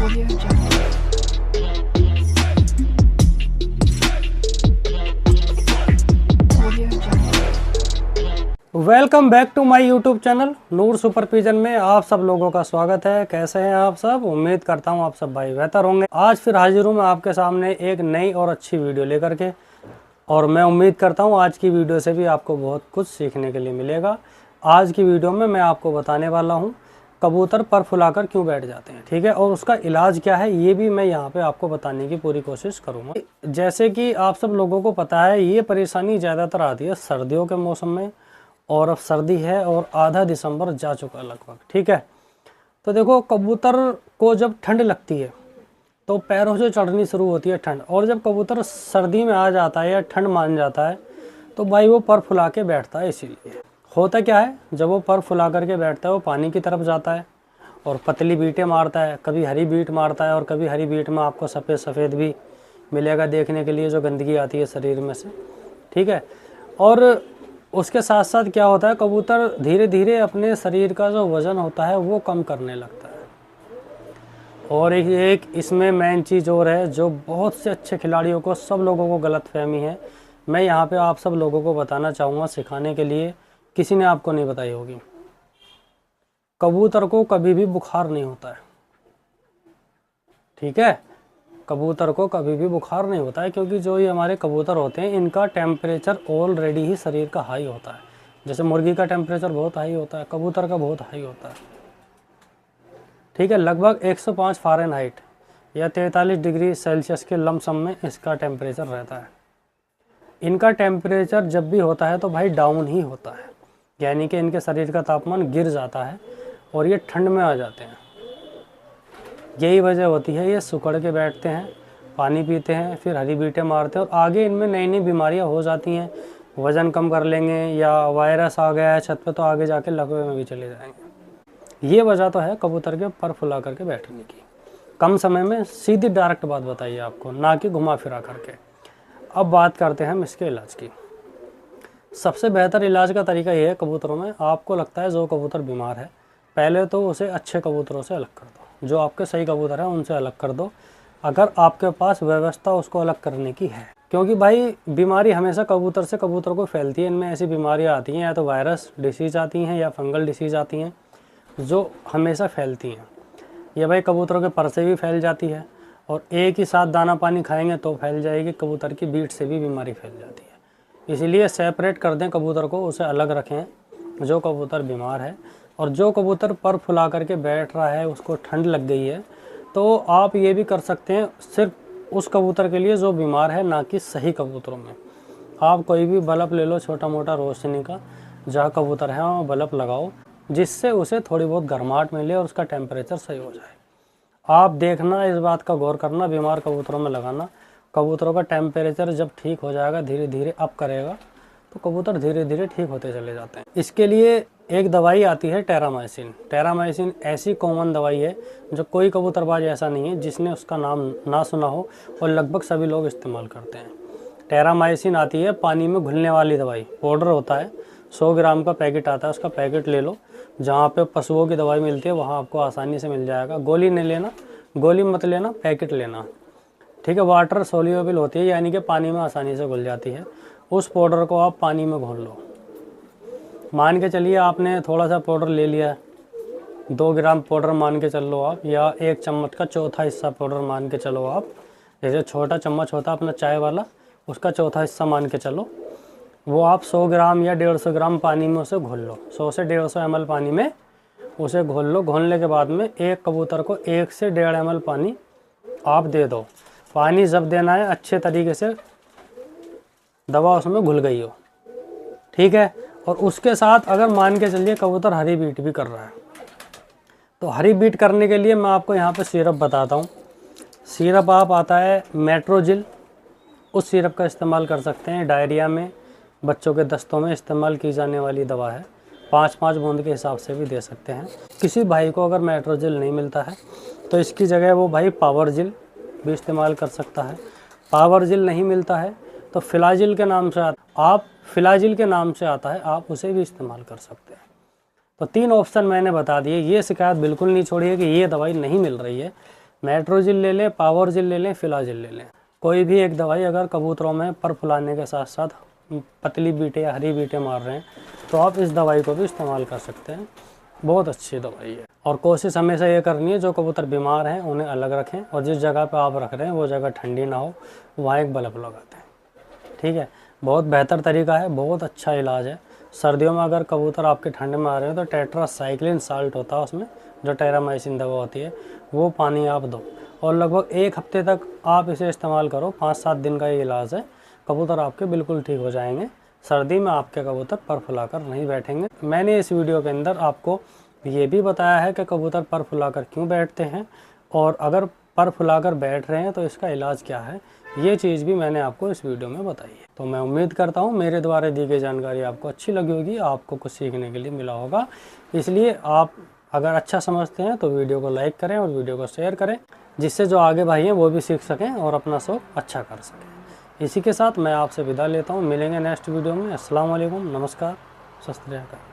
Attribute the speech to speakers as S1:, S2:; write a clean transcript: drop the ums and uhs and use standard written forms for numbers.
S1: Audio Jungle. Audio Jungle.
S2: Welcome back to my YouTube channel Noor super pigeon में आप सब लोगों का स्वागत है। कैसे हैं आप सब? उम्मीद करता हूं आप सब भाई बेहतर होंगे। आज फिर हाजिर हूं मैं आपके सामने एक नई और अच्छी वीडियो लेकर के, और मैं उम्मीद करता हूं आज की वीडियो से भी आपको बहुत कुछ सीखने के लिए मिलेगा। आज की वीडियो में मैं आपको बताने वाला हूं कबूतर पर फुलाकर क्यों बैठ जाते हैं, ठीक है, और उसका इलाज क्या है ये भी मैं यहाँ पे आपको बताने की पूरी कोशिश करूँगा। जैसे कि आप सब लोगों को पता है ये परेशानी ज़्यादातर आती है सर्दियों के मौसम में, और अब सर्दी है और आधा दिसंबर जा चुका लगभग, ठीक है। तो देखो, कबूतर को जब ठंड लगती है तो पैरों से चढ़नी शुरू होती है ठंड, और जब कबूतर सर्दी में आ जाता है या ठंड मान जाता है तो भाई वो पर फुला के बैठता है। इसीलिए होता क्या है, जब वो पर फुला करके बैठता है वो पानी की तरफ जाता है और पतली बीटें मारता है, कभी हरी बीट मारता है और कभी हरी बीट में आपको सफ़ेद सफ़ेद भी मिलेगा देखने के लिए, जो गंदगी आती है शरीर में से, ठीक है। और उसके साथ साथ क्या होता है, कबूतर धीरे धीरे अपने शरीर का जो वज़न होता है वो कम करने लगता है। और एक इसमें मेन चीज़ और है जो बहुत से अच्छे खिलाड़ियों को, सब लोगों को गलतफहमी है, मैं यहाँ पे आप सब लोगों को बताना चाहूँगा सिखाने के लिए, किसी ने आपको नहीं बताई होगी। कबूतर को कभी भी बुखार नहीं होता है, ठीक है। कबूतर को कभी भी बुखार नहीं होता है, क्योंकि जो ये हमारे कबूतर होते हैं इनका टेम्परेचर ऑलरेडी ही शरीर का हाई होता है। जैसे मुर्गी का टेम्परेचर बहुत हाई होता है, कबूतर का बहुत हाई होता है, ठीक है। लगभग 105 फ़ारेनहाइट या 43 डिग्री सेल्सियस के लमसम में इसका टेम्परेचर रहता है। इनका टेम्परेचर जब भी होता है तो भाई डाउन ही होता है, यानी कि इनके शरीर का तापमान गिर जाता है और ये ठंड में आ जाते हैं। यही वजह होती है ये सुकड़ के बैठते हैं, पानी पीते हैं, फिर हरी बीटें मारते हैं, और आगे इनमें नई नई बीमारियां हो जाती हैं। वज़न कम कर लेंगे या वायरस आ गया है छत पे तो आगे जाके लकवे में भी चले जाएंगे। ये वजह तो है कबूतर के पर फुला करके बैठने की। कम समय में सीधी डायरेक्ट बात बताइए आपको, ना कि घुमा फिरा करके। अब बात करते हैं हम इसके इलाज की। सबसे बेहतर इलाज का तरीका ये है कबूतरों में, आपको लगता है जो कबूतर बीमार है पहले तो उसे अच्छे कबूतरों से अलग कर दो, जो आपके सही कबूतर हैं उनसे अलग कर दो, अगर आपके पास व्यवस्था उसको अलग करने की है। क्योंकि भाई बीमारी हमेशा कबूतर से कबूतर को फैलती है। इनमें ऐसी बीमारियां आती हैं, या तो वायरस डिसीज़ आती हैं या फंगल डिसीज़ आती हैं, जो हमेशा फैलती हैं। ये भाई कबूतरों के पर से भी फैल जाती है, और एक ही साथ दाना पानी खाएंगे तो फैल जाएगी। कबूतर की बीट से भी बीमारी फैल जाती है। इसीलिए सेपरेट कर दें कबूतर को, उसे अलग रखें जो कबूतर बीमार है। और जो कबूतर पर फुला करके बैठ रहा है उसको ठंड लग गई है, तो आप ये भी कर सकते हैं सिर्फ उस कबूतर के लिए जो बीमार है, ना कि सही कबूतरों में। आप कोई भी बल्ब ले लो छोटा मोटा रोशनी का, जहाँ कबूतर है वहाँ बल्ब लगाओ, जिससे उसे थोड़ी बहुत गर्माहट मिले और उसका टेम्परेचर सही हो जाए। आप देखना, इस बात का गौर करना, बीमार कबूतरों में लगाना। कबूतरों का टेम्परेचर जब ठीक हो जाएगा, धीरे धीरे अप करेगा, तो कबूतर धीरे धीरे ठीक होते चले जाते हैं। इसके लिए एक दवाई आती है टेरामाइसिन। टेरामाइसिन ऐसी कॉमन दवाई है जो कोई कबूतरबाज ऐसा नहीं है जिसने उसका नाम ना सुना हो, और लगभग सभी लोग इस्तेमाल करते हैं। टेरामाइसिन आती है पानी में घुलने वाली दवाई, पाउडर होता है, 100 ग्राम का पैकेट आता है। उसका पैकेट ले लो, जहाँ पे पशुओं की दवाई मिलती है वहाँ आपको आसानी से मिल जाएगा। गोली नहीं लेना, गोली मत लेना, पैकेट लेना, ठीक है। वाटर सोल्यूबल होती है, यानी कि पानी में आसानी से घुल जाती है। उस पाउडर को आप पानी में घोल लो। मान के चलिए आपने थोड़ा सा पाउडर ले लिया, 2 ग्राम पाउडर मान के चल लो आप, या 1 चम्मच का चौथा हिस्सा पाउडर मान के चलो आप। जैसे छोटा चम्मच होता है अपना चाय वाला, उसका चौथा हिस्सा मान के चलो। वो आप 100 ग्राम या 150 ग्राम पानी में उसे घोल लो। 100 से 150 ml पानी में उसे घोल लो। घोलने के बाद में एक कबूतर को 1 से 1.5 ml पानी आप दे दो। पानी जब देना है अच्छे तरीके से दवा उसमें घुल गई हो, ठीक है। और उसके साथ अगर मान के चलिए कबूतर हरी बीट भी कर रहा है, तो हरी बीट करने के लिए मैं आपको यहाँ पे सिरप बताता हूँ। सिरप आप आता है मेट्रोजिल, उस सिरप का इस्तेमाल कर सकते हैं। डायरिया में, बच्चों के दस्तों में इस्तेमाल की जाने वाली दवा है। 5-5 बूंद के हिसाब से भी दे सकते हैं। किसी भाई को अगर मेट्रोजिल नहीं मिलता है तो इसकी जगह वो भाई पावरजिल भी इस्तेमाल कर सकता है। पावरजिल नहीं मिलता है तो फिलाजिल के नाम से फिलाजिल के नाम से आता है, आप उसे भी इस्तेमाल कर सकते हैं। तो 3 ऑप्शन मैंने बता दिए। ये शिकायत बिल्कुल नहीं छोड़िए कि ये दवाई नहीं मिल रही है। मेट्रोजिल ले लें, पावरजिल ले लें, फिलाजिल ले लें। कोई भी एक दवाई अगर कबूतरों में पर फुलाने के साथ साथ पतली बीटें या हरी बीटें मार रहे हैं तो आप इस दवाई को भी इस्तेमाल कर सकते हैं। बहुत अच्छी दवाई है। और कोशिश हमेशा ये करनी है जो कबूतर बीमार हैं उन्हें अलग रखें, और जिस जगह पे आप रख रहे हैं वो जगह ठंडी ना हो, वहाँ एक बल्ब लगाते हैं। ठीक है, बहुत बेहतर तरीका है, बहुत अच्छा इलाज है। सर्दियों में अगर कबूतर आपके ठंड में आ रहे हैं तो टेट्रासाइक्लिन साल्ट होता है उसमें, जो टेरामाइसिन दवा होती है, वो पानी आप दो और लगभग 1 हफ्ते तक आप इसे इस्तेमाल करो। 5-7 दिन का ये इलाज है, कबूतर आपके बिल्कुल ठीक हो जाएंगे। सर्दी में आपके कबूतर पर फुलाकर नहीं बैठेंगे। मैंने इस वीडियो के अंदर आपको ये भी बताया है कि कबूतर पर फुलाकर क्यों बैठते हैं, और अगर पर फुलाकर बैठ रहे हैं तो इसका इलाज क्या है, ये चीज़ भी मैंने आपको इस वीडियो में बताई है। तो मैं उम्मीद करता हूँ मेरे द्वारा दी गई जानकारी आपको अच्छी लगी होगी, आपको कुछ सीखने के लिए मिला होगा। इसलिए आप अगर अच्छा समझते हैं तो वीडियो को लाइक करें और वीडियो को शेयर करें, जिससे जो आगे भाई हैं वो भी सीख सकें और अपना शौक अच्छा कर सकें। इसी के साथ मैं आपसे विदा लेता हूँ, मिलेंगे नेक्स्ट वीडियो में। अस्सलाम वालेकुम, नमस्कार, सत श्री अकाल।